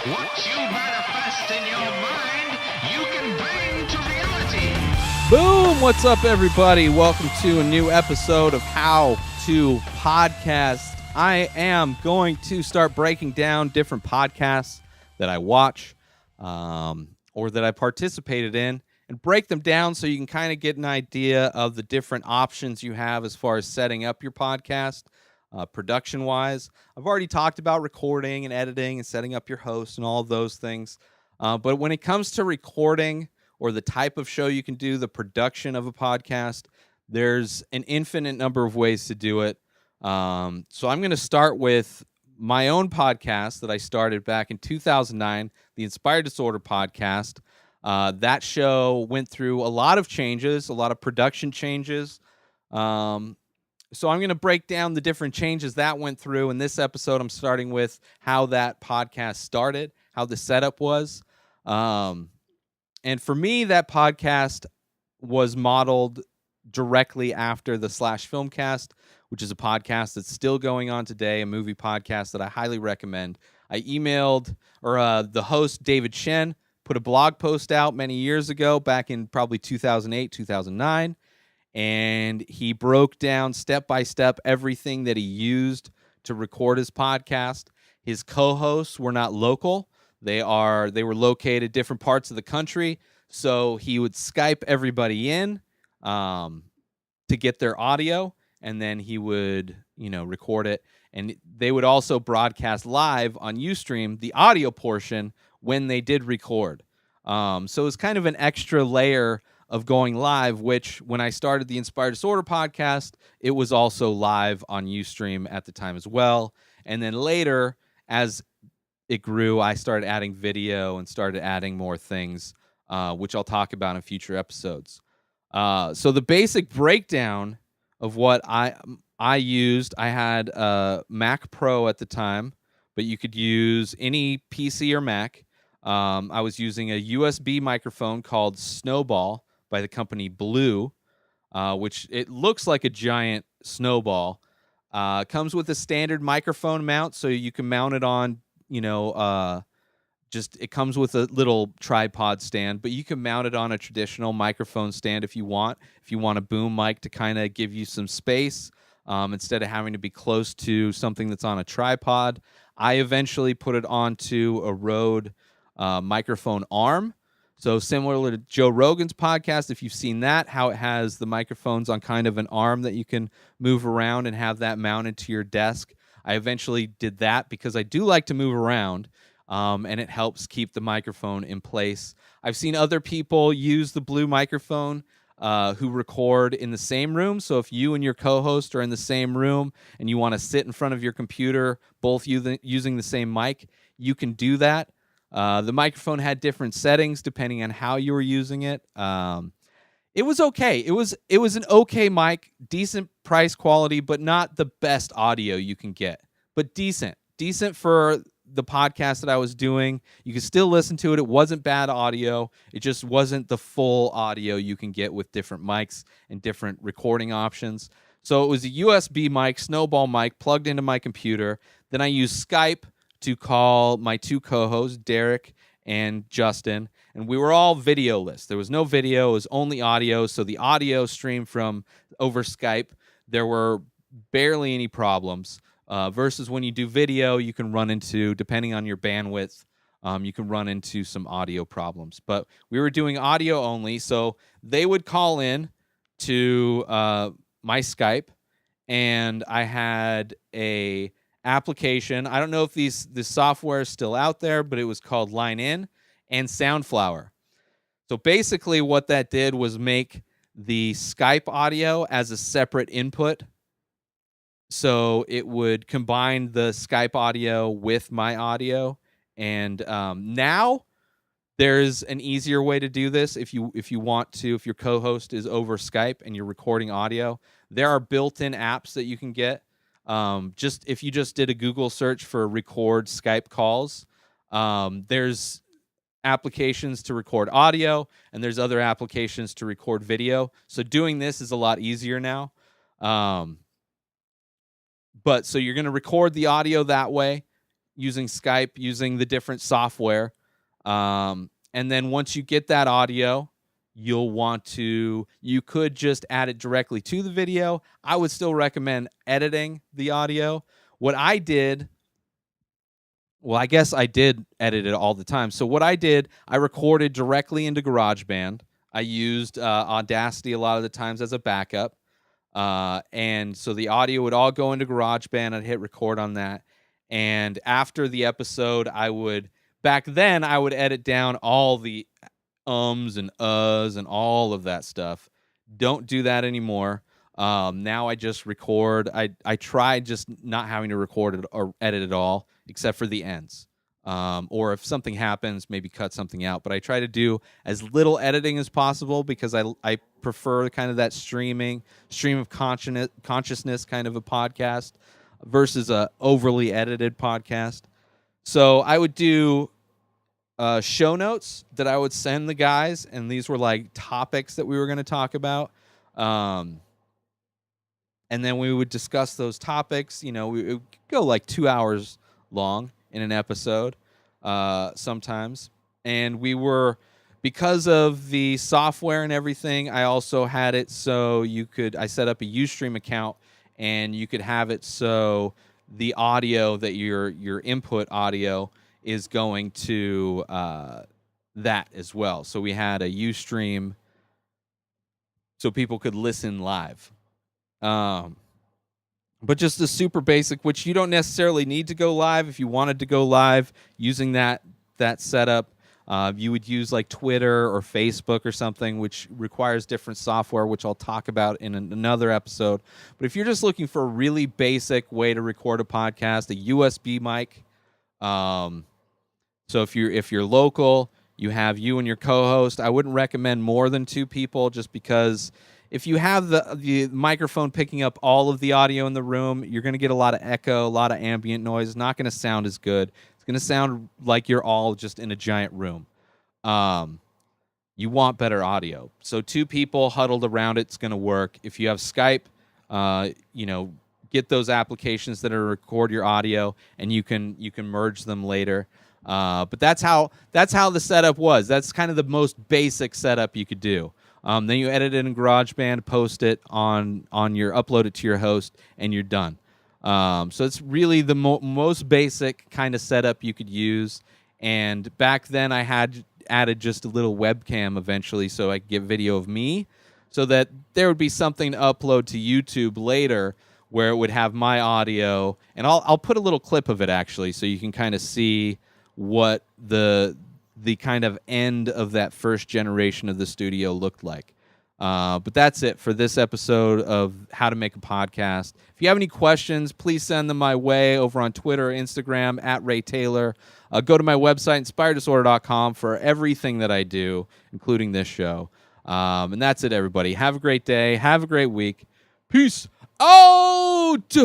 What you manifest in your mind, you can bring to reality. Boom! What's up, everybody? Welcome to a new episode of How to Podcast. I am going to start breaking down different podcasts that I watch or that I participated in and break them down so you can kind of get an idea of the different options you have as far as setting up your podcast. Production-wise, I've already talked about recording and editing and setting up your host and all of those things. But when it comes to recording or the type of show you can do, the production of a podcast, there's an infinite number of ways to do it. So I'm going to start with my own podcast that I started back in 2009, the Inspired Disorder podcast. That show went through a lot of changes, a lot of production changes. So I'm going to break down the different changes that went through. In this episode, I'm starting with how that podcast started, how the setup was. And for me, that podcast was modeled directly after the Slash Filmcast, which is a podcast that's still going on today, a movie podcast that I highly recommend. I emailed, the host, David Shen, put a blog post out many years ago, back in probably 2008, 2009. And he broke down step by step everything that he used to record his podcast. His co-hosts were not local. They were located different parts of the country. So he would Skype everybody in to get their audio, and then he would, record it. And they would also broadcast live on Ustream the audio portion when they did record. So it was kind of an extra layer of going live, which when I started the Inspired Disorder podcast, it was also live on Ustream at the time as well. And then later, as it grew, I started adding video and started adding more things, which I'll talk about in future episodes. So the basic breakdown of what I used, I had a Mac Pro at the time, but you could use any PC or Mac. I was using a USB microphone called Snowball by the company Blue, which it looks like a giant snowball. Comes with a standard microphone mount, so you can mount it on, it comes with a little tripod stand, but you can mount it on a traditional microphone stand if you want. If you want a boom mic to kind of give you some space, instead of having to be close to something that's on a tripod. I eventually put it onto a Rode microphone arm. So similar to Joe Rogan's podcast, if you've seen that, how it has the microphones on kind of an arm that you can move around and have that mounted to your desk. I eventually did that because I do like to move around, and it helps keep the microphone in place. I've seen other people use the Blue microphone who record in the same room. So if you and your co-host are in the same room and you want to sit in front of your computer, both using the same mic, you can do that. The microphone had different settings depending on how you were using it. It was okay. It was an okay mic, decent price quality, but not the best audio you can get. But decent for the podcast that I was doing. You could still listen to it. It wasn't bad audio. It just wasn't the full audio you can get with different mics and different recording options. So it was a USB mic, Snowball mic, plugged into my computer. Then I used Skype to call my two co-hosts, Derek and Justin, and we were all videoless. There was no video, it was only audio, so the audio streamed from over Skype. There were barely any problems, versus when you do video, you can run into, depending on your bandwidth, you can run into some audio problems. But we were doing audio only, so they would call in to my Skype, and I had a application. I don't know if this software is still out there, but it was called Line In and Soundflower. So basically what that did was make the Skype audio as a separate input. So it would combine the Skype audio with my audio. And now there's an easier way to do this if you want to, if your co-host is over Skype and you're recording audio. There are built-in apps that you can get. If you just did a Google search for record Skype calls, there's applications to record audio and there's other applications to record video. So doing this is a lot easier now. But so you're going to record the audio that way. using Skype, using the different software. And then once you get that audio, you could just add it directly to the video. I would still recommend editing the audio. What I did, well, I guess I did edit it all the time. So what I did, I recorded directly into GarageBand. I used Audacity a lot of the times as a backup. And so the audio would all go into GarageBand. I'd hit record on that. And after the episode, back then, I would edit down all the ums and uhs and all of that stuff. Don't do that anymore. Now I just record. I tried just not having to record it or edit at all, except for the ends. Or if something happens, maybe cut something out. But I try to do as little editing as possible because I prefer kind of that stream of consciousness kind of a podcast versus a overly edited podcast. So I would do show notes that I would send the guys, and these were like topics that we were going to talk about. And then we would discuss those topics. You know, we would go like 2 hours long in an episode sometimes. And because of the software and everything, I also had it so I set up a Ustream account, and you could have it so the audio that your input audio is going to that as well. So we had a Ustream so people could listen live. But just a super basic, which you don't necessarily need to go live. If you wanted to go live using that setup, you would use like Twitter or Facebook or something, which requires different software, which I'll talk about in another episode. But if you're just looking for a really basic way to record a podcast, a USB mic. So if you're local, you have you and your co-host. I wouldn't recommend more than 2 people, just because if you have the microphone picking up all of the audio in the room, you're going to get a lot of echo, a lot of ambient noise. It's not going to sound as good. It's going to sound like you're all just in a giant room. You want better audio. So 2 people huddled around it's going to work. If you have Skype, get those applications that record your audio, and you can merge them later. But that's how the setup was. That's kind of the most basic setup you could do. Then you edit it in GarageBand, post it upload it to your host, and you're done. So it's really the most basic kind of setup you could use. And back then I had added just a little webcam eventually so I could get video of me, so that there would be something to upload to YouTube later where it would have my audio. And I'll put a little clip of it actually, so you can kind of see what the kind of end of that first generation of the studio looked like. But that's it for this episode of How to Make a Podcast. If you have any questions, please send them my way over on Twitter or Instagram at Ray Taylor. Go to my website, inspireddisorder.com, for everything that I do, including this show. And that's it, everybody. Have a great day. Have a great week. Peace out!